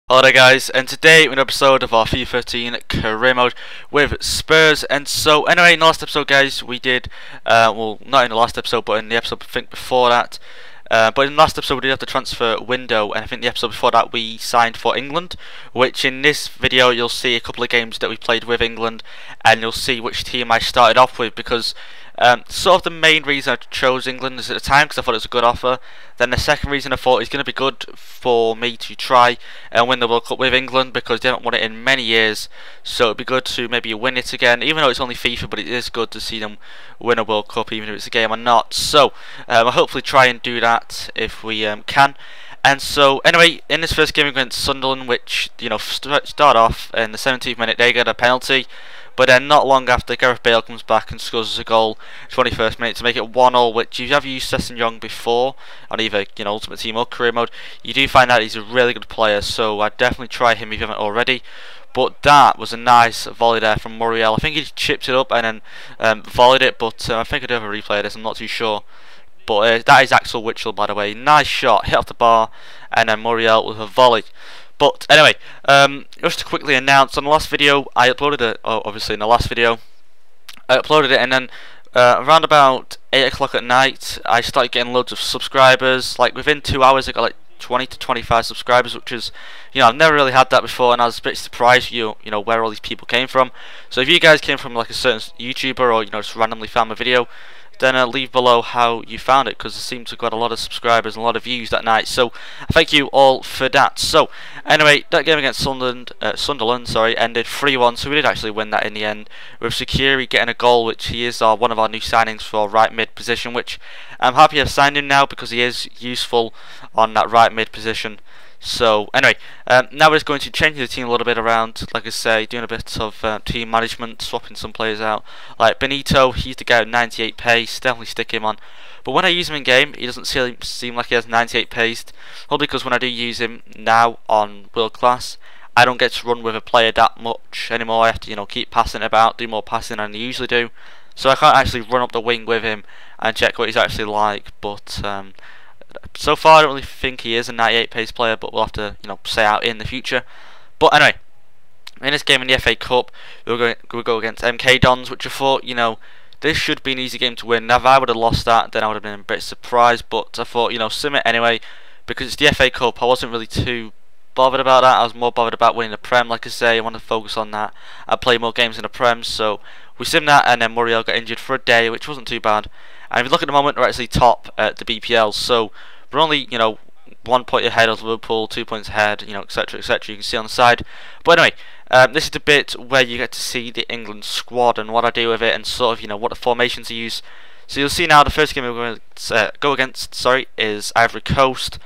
Hello there guys, and today we're in an episode of our FIFA 13 career mode with Spurs. And so anyway, in the last episode guys, we did, well not in the last episode but in the episode I think before that, but in the last episode we did have the transfer window, and I think the episode before that we signed for England, which in this video you'll see a couple of games that we played with England and you'll see which team I started off with, because sort of the main reason I chose England is at the time because I thought it was a good offer. Then the second reason I thought it's going to be good for me to try and win the World Cup with England, because they haven't won it in many years, so it'd be good to maybe win it again, even though it's only FIFA, but it is good to see them win a World Cup even if it's a game or not. So I'll hopefully try and do that if we can. And so anyway, in this first game against Sunderland, which start off in the 17th minute, they get a penalty. But then not long after, Gareth Bale comes back and scores us a goal, 21st minute, to make it 1-0, which if you have used Sesson Young before on either Ultimate Team or Career Mode, you do find out he's a really good player, so I'd definitely try him if you haven't already. But that was a nice volley there from Muriel. I think he chipped it up and then volleyed it, but I think I do have a replay of this, I'm not too sure. But that is Axel Witsel, by the way. Nice shot, hit off the bar, and then Muriel with a volley. But anyway, just to quickly announce, on the last video I uploaded it, obviously in the last video I uploaded it, and then around about 8 o'clock at night I started getting loads of subscribers. Like within 2 hours I got like 20 to 25 subscribers, which is, I've never really had that before, and I was a bit surprised where all these people came from. So if you guys came from like a certain YouTuber, or just randomly found my video, then leave below how you found it, because it seems to have got a lot of subscribers and a lot of views that night, so thank you all for that. So anyway, that game against Sunderland ended 3-1, so we did actually win that in the end, with Sakiri getting a goal, which he is one of our new signings for right mid position, which I'm happy I've signed him now because he is useful on that right mid position. So anyway, now we're just going to change the team a little bit around, like I say, doing a bit of team management, swapping some players out. Like Benito, he's the guy with 98 pace, definitely stick him on. But when I use him in game, he doesn't seem like he has 98 pace, probably because when I do use him now on World Class, I don't get to run with a player that much anymore. I have to keep passing about, do more passing than I usually do. So I can't actually run up the wing with him and check what he's actually like, but so far I don't really think he is a 98 pace player, but we'll have to say out in the future. But anyway, in this game in the FA Cup we'll go against MK Dons, which I thought this should be an easy game to win. Now if I would have lost that, then I would have been a bit surprised, but I thought sim it anyway, because it's the FA Cup. I wasn't really too bothered about that. I was more bothered about winning the Prem. Like I say, I want to focus on that. I play more games in the Prem, so we simmed that, and then Muriel got injured for a day, which wasn't too bad. And if you look at the moment, we're actually top at the BPL, so we're only 1 point ahead of Liverpool, 2 points ahead, etc, etc. You can see on the side. But anyway, this is the bit where you get to see the England squad and what I do with it, and sort of what the formations I use. So you'll see now the first game we're going to go against, is Ivory Coast.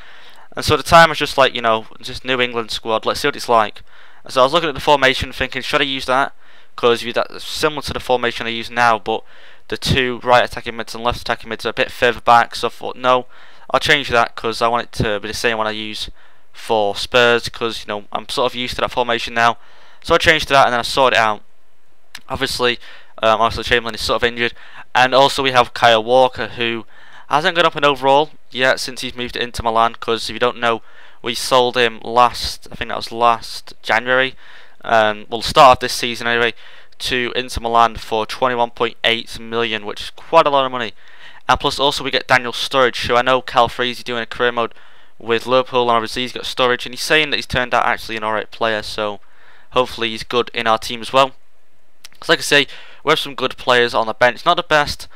And so at the time I was just like, just New England squad, let's see what it's like. And so I was looking at the formation thinking, should I use that? Because that's similar to the formation I use now, but the two right attacking mids and left attacking mids are a bit further back, so I thought no, I'll change that because I want it to be the same one I use for Spurs, because I'm sort of used to that formation now. So I changed to that, and then I sorted it out. Obviously Chamberlain is sort of injured, and also we have Kyle Walker, who hasn't gone up in overall yet since he's moved to Inter Milan, because if you don't know, we sold him I think that was last January, well, start of this season anyway, to Inter Milan for 21.8 million, which is quite a lot of money. And plus also we get Daniel Sturridge, who I know Cal Freezy doing a career mode with Liverpool, and obviously he's got Sturridge, and he's saying that he's turned out actually an alright player, so hopefully he's good in our team as well. So like I say, we have some good players on the bench, not the best,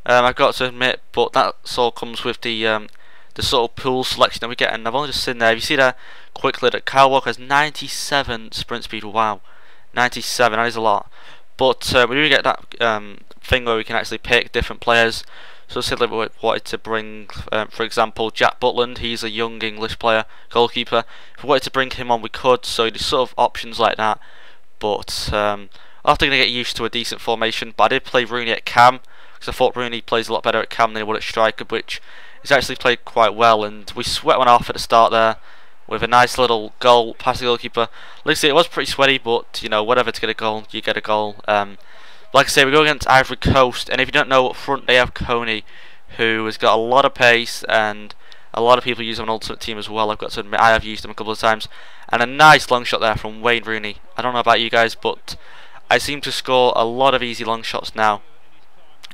I've got to admit, but that all comes with the sort of pool selection that we get. And I've only just seen there, if you see there quickly, that Kyle Walker has 97 sprint speed. Wow, 97, that is a lot. But we do get that thing where we can actually pick different players. So say like we wanted to bring, for example, Jack Butland. He's a young English player, goalkeeper. If we wanted to bring him on, we could. So there's sort of options like that. But I'm after going to get used to a decent formation. But I did play Rooney at cam, because I thought Rooney plays a lot better at cam than he would at striker, which he's actually played quite well. And we sweat one off at the start there with a nice little goal past the goalkeeper. Like I say, it was pretty sweaty, but whatever, to get a goal, you get a goal. Like I say, we go against Ivory Coast, and if you don't know, up front they have Coney, who has got a lot of pace and A lot of people use him on Ultimate Team as well. I've got to admit, I have used him a couple of times. And a nice long shot there from Wayne Rooney. I don't know about you guys, but I seem to score a lot of easy long shots now.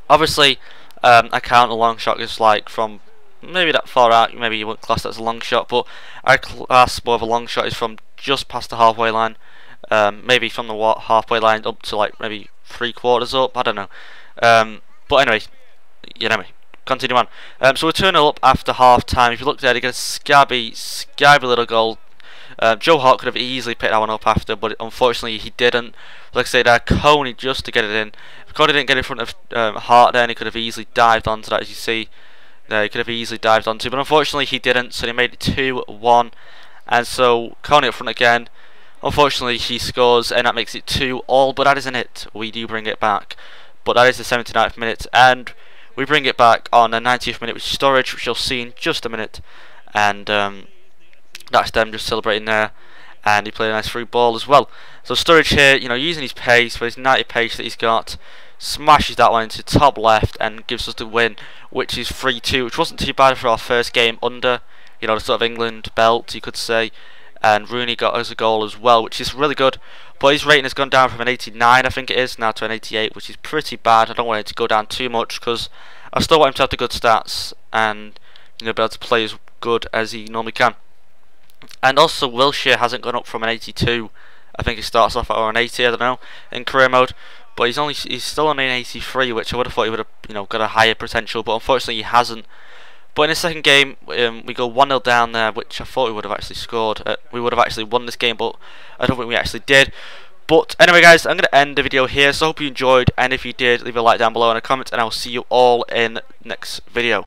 Obviously, I count a long shot as like from maybe that far out. Maybe you wouldn't class that as a long shot, but I class more of a long shot is from just past the halfway line. Maybe from the halfway line up to like maybe 3/4 up. I don't know. But anyway, you know me. Continue on. So we're 2-0 up after half time. If you look there, you get a scabby little goal. Joe Hart could have easily picked that one up after, but unfortunately he didn't. Like I say there, Coney just to get it in. If Coney didn't get in front of Hart then, he could have easily dived onto that, as you see. He could have easily dived onto, but unfortunately he didn't, so they made it 2-1. And so Coney up front again. Unfortunately he scores, and that makes it 2-2, but that isn't it. We do bring it back. But that is the 79th minute, and we bring it back on the 90th minute with Sturridge, which you'll see in just a minute. And that's them just celebrating there. And he played a nice through ball as well. So Sturridge here, you know, using his pace, with his 90 pace that he's got, smashes that one into top left and gives us the win, which is 3-2, which wasn't too bad for our first game under, you know, the sort of England belt, you could say. And Rooney got us a goal as well, which is really good. But his rating has gone down from an 89, I think it is, now to an 88, which is pretty bad. I don't want it to go down too much because I still want him to have the good stats and, you know, be able to play as good as he normally can. And also Wilshere hasn't gone up from an 82. I think he starts off at or an 80, I don't know, in career mode. But he's still on an 83, which I would have thought he would have, you know, got a higher potential, but unfortunately he hasn't. But in the second game, we go 1-0 down there, which I thought we would have actually scored. We would have actually won this game, but I don't think we actually did. But anyway, guys, I'm going to end the video here. So I hope you enjoyed, and if you did, leave a like down below and a comment, and I'll see you all in next video.